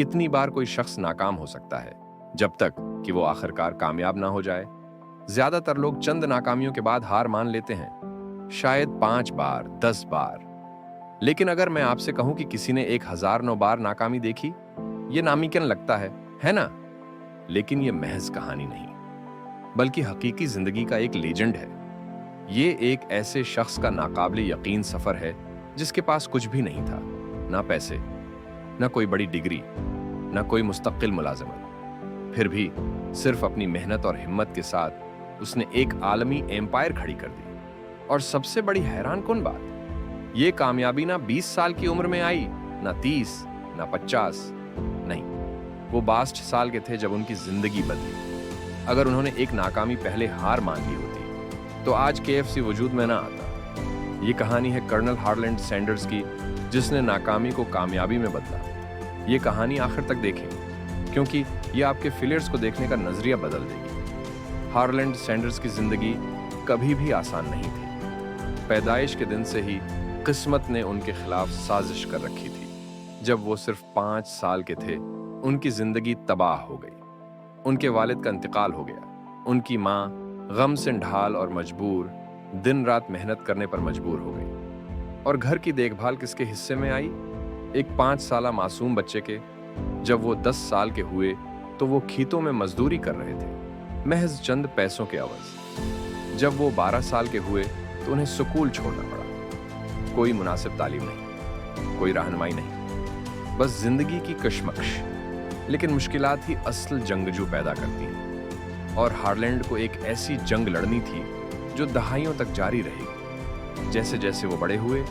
कितनी बार कोई शख्स नाकाम हो सकता है जब तक कि वो आखिरकार कामयाब ना हो जाए। ज्यादातर लोग चंद नाकामियों के बाद हार मान लेते हैं, शायद 5 बार, 10 बार। लेकिन अगर मैं आपसे कहूं कि किसी ने 1009 बार नाकामी देखी, ये नामुमकिन लगता है ना? लेकिन ये महज कहानी नहीं, बल्कि हकीकी जिंदगी का एक लेजेंड है। ये एक ऐसे शख्स का नाकाबिले यकीन सफर है जिसके पास कुछ भी नहीं था, ना पैसे, ना कोई बड़ी डिग्री, ना कोई मुस्तकिल मुलाजमत। फिर भी सिर्फ अपनी मेहनत और हिम्मत के साथ उसने एक आलमी एम्पायर खड़ी कर दी। और सबसे बड़ी हैरान कुन बात, ये कामयाबी ना 20 साल की उम्र में आई, ना 30, ना 50, नहीं, वो 62 साल के थे जब उनकी जिंदगी बदली। अगर उन्होंने एक नाकामी पहले हार मान ली होती तो आज KFC वजूद में ना आता। ये कहानी है कर्नल हार्लैंड सैंडर्स की, जिसने नाकामी को कामयाबी में बदला। ये कहानी आखिर तक देखें, क्योंकि ये आपके फेलियर्स को देखने का नजरिया बदल देगी। हार्लैंड सैंडर्स की जिंदगी कभी भी आसान नहीं थी। पैदाइश के दिन से ही किस्मत ने उनके खिलाफ साजिश कर रखी थी। जब वो सिर्फ 5 साल के थे, उनकी जिंदगी तबाह हो गई। उनके वालिद का इंतकाल हो गया। उनकी माँ गम से ढाल और मजबूर, दिन रात मेहनत करने पर मजबूर हो गई। और घर की देखभाल किसके हिस्से में आई? एक 5 साला मासूम बच्चे के। जब वो 10 साल के हुए तो वो खेतों में मजदूरी कर रहे थे, महज चंद पैसों के अवज। जब वो 12 साल के हुए तो उन्हें स्कूल छोड़ना पड़ा। कोई मुनासिब तालीम नहीं, कोई रहनुमाई नहीं, बस जिंदगी की कशमकश। लेकिन मुश्किलात ही असल जंगजू पैदा करती हैं। और हार्लैंड को एक ऐसी जंग लड़नी थी जो दहाइयों तक जारी रहेगी। जैसे जैसे वो बड़े हुए,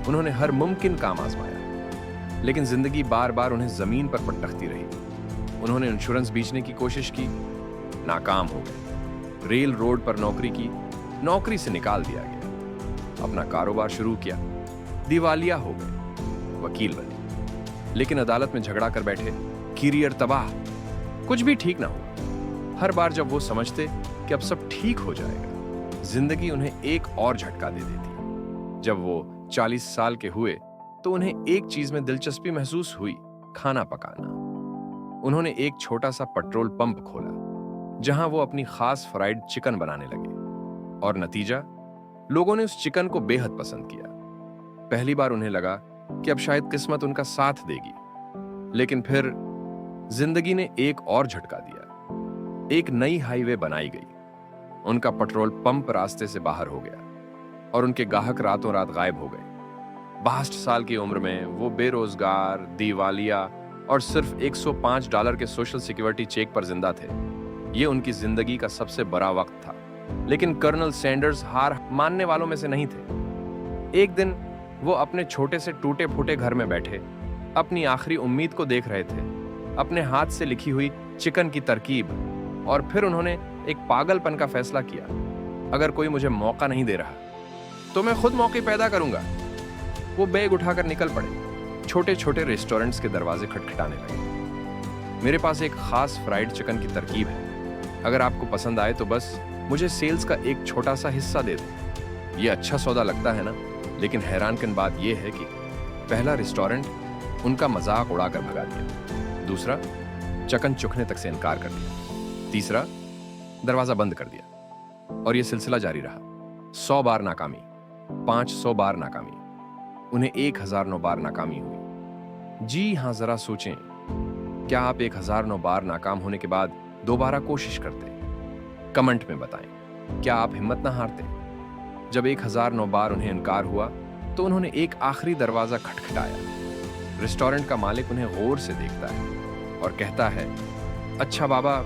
उन्होंने हर मुमकिन काम आजमाया, लेकिन जिंदगी बार बार उन्हें जमीन पर पटकती रही। उन्होंने इंश्योरेंस बेचने की कोशिश की, नाकाम हो गए। रेल रोड पर नौकरी की, नौकरी से निकाल दिया गया। अपना कारोबार शुरू किया, दिवालिया हो गए। वकील बने, लेकिन अदालत में झगड़ा कर बैठे। करियर तबाह, कुछ भी ठीक ना हुआ। हर बार जब वो समझते कि अब सब ठीक हो जाएगा, जिंदगी उन्हें एक और झटका दे देती। जब वो 40 साल के हुए तो उन्हें एक चीज में दिलचस्पी महसूस हुई, खाना पकाना। उन्होंने एक छोटा सा पेट्रोल पंप खोला, जहां वो अपनी खास फ्राइड चिकन बनाने लगे। और नतीजा, लोगों ने उस चिकन को बेहद पसंद किया। पहली बार उन्हें लगा कि अब शायद किस्मत उनका साथ देगी, लेकिन फिर जिंदगी ने एक और झटका दिया। एक नई हाईवे बनाई गई। उनका पेट्रोल पंप रास्ते से बाहर हो गया और उनके ग्राहक रातों रात गायब हो गए। 62 साल की उम्र में वो बेरोजगार, दिवालिया और सिर्फ $105 के सोशल सिक्योरिटी चेक पर जिंदा थे। ये उनकी जिंदगी का सबसे बड़ा वक्त था। लेकिन कर्नल सैंडर्स हार मानने वालों में से नहीं थे। एक दिन वो अपने छोटे से टूटे फूटे घर में बैठे अपनी आखिरी उम्मीद को देख रहे थे, अपने हाथ से लिखी हुई चिकन की तरकीब। और फिर उन्होंने एक पागलपन का फैसला किया, अगर कोई मुझे मौका नहीं दे रहा तो मैं खुद मौके पैदा करूंगा। वो बैग उठाकर निकल पड़े। छोटे छोटे रेस्टोरेंट्स के दरवाजे खटखटाने लगे। मेरे पास एक खास फ्राइड चिकन की तरकीब है, अगर आपको पसंद आए तो बस मुझे सेल्स का एक छोटा सा हिस्सा दे दें। ये अच्छा सौदा लगता है ना? लेकिन हैरानकुन बात यह है कि पहला रेस्टोरेंट उनका मजाक उड़ाकर भगा दिया। दूसरा, चिकन चुखने तक से इनकार कर दिया। तीसरा, दरवाजा बंद कर दिया। और यह सिलसिला जारी रहा। 100 बार नाकामी, 500 बार नाकामी, उन्हें 1009 बार नाकामी हुई। जी हाँ, जरा सोचें, क्या आप 1009 बार नाकाम होने के बाद दोबारा कोशिश करते? कमेंट में बताएं, क्या आप हिम्मत ना हारते? जब 1009 बार उन्हें इनकार हुआ तो उन्होंने एक आखिरी दरवाजा खटखटाया। रेस्टोरेंट का मालिक उन्हें गौर से देखता है और कहता है, अच्छा बाबा,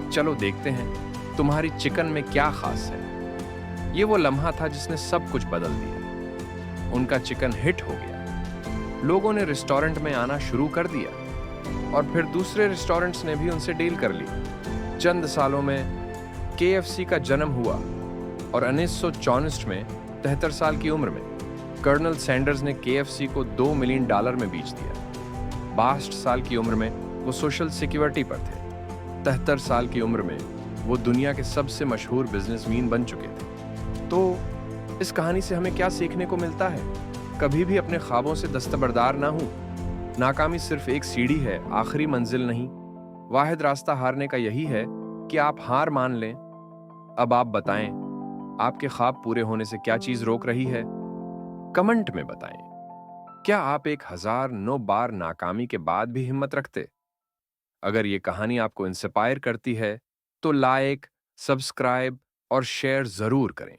चलो देखते हैं तुम्हारी चिकन में क्या खास है। ये वो लम्हा था जिसने सब कुछ बदल दिया। उनका चिकन हिट हो गया। लोगों ने रेस्टोरेंट में आना शुरू कर दिया और फिर दूसरे रेस्टोरेंट्स ने भी उनसे डील कर ली। चंद सालों में KFC का जन्म हुआ और 1964 में 73 साल की उम्र में कर्नल सैंडर्स ने KFC को $2 मिलियन में बेच दिया। 62 साल की उम्र में वो सोशल सिक्योरिटी पर थे। 73 साल की उम्र में वो दुनिया के सबसे मशहूर बिजनेसमैन बन चुके थे। तो इस कहानी से हमें क्या सीखने को मिलता है? कभी भी अपने ख्वाबों से दस्तबरदार ना हो। नाकामी सिर्फ एक सीढ़ी है, आखिरी मंजिल नहीं। वाहिद रास्ता हारने का यही है कि आप हार मान लें। अब आप बताएं, आपके ख्वाब पूरे होने से क्या चीज रोक रही है? कमेंट में बताएं। क्या आप 1009 बार नाकामी के बाद भी हिम्मत रखते? अगर ये कहानी आपको इंस्पायर करती है तो लाइक, सब्सक्राइब और शेयर जरूर करें।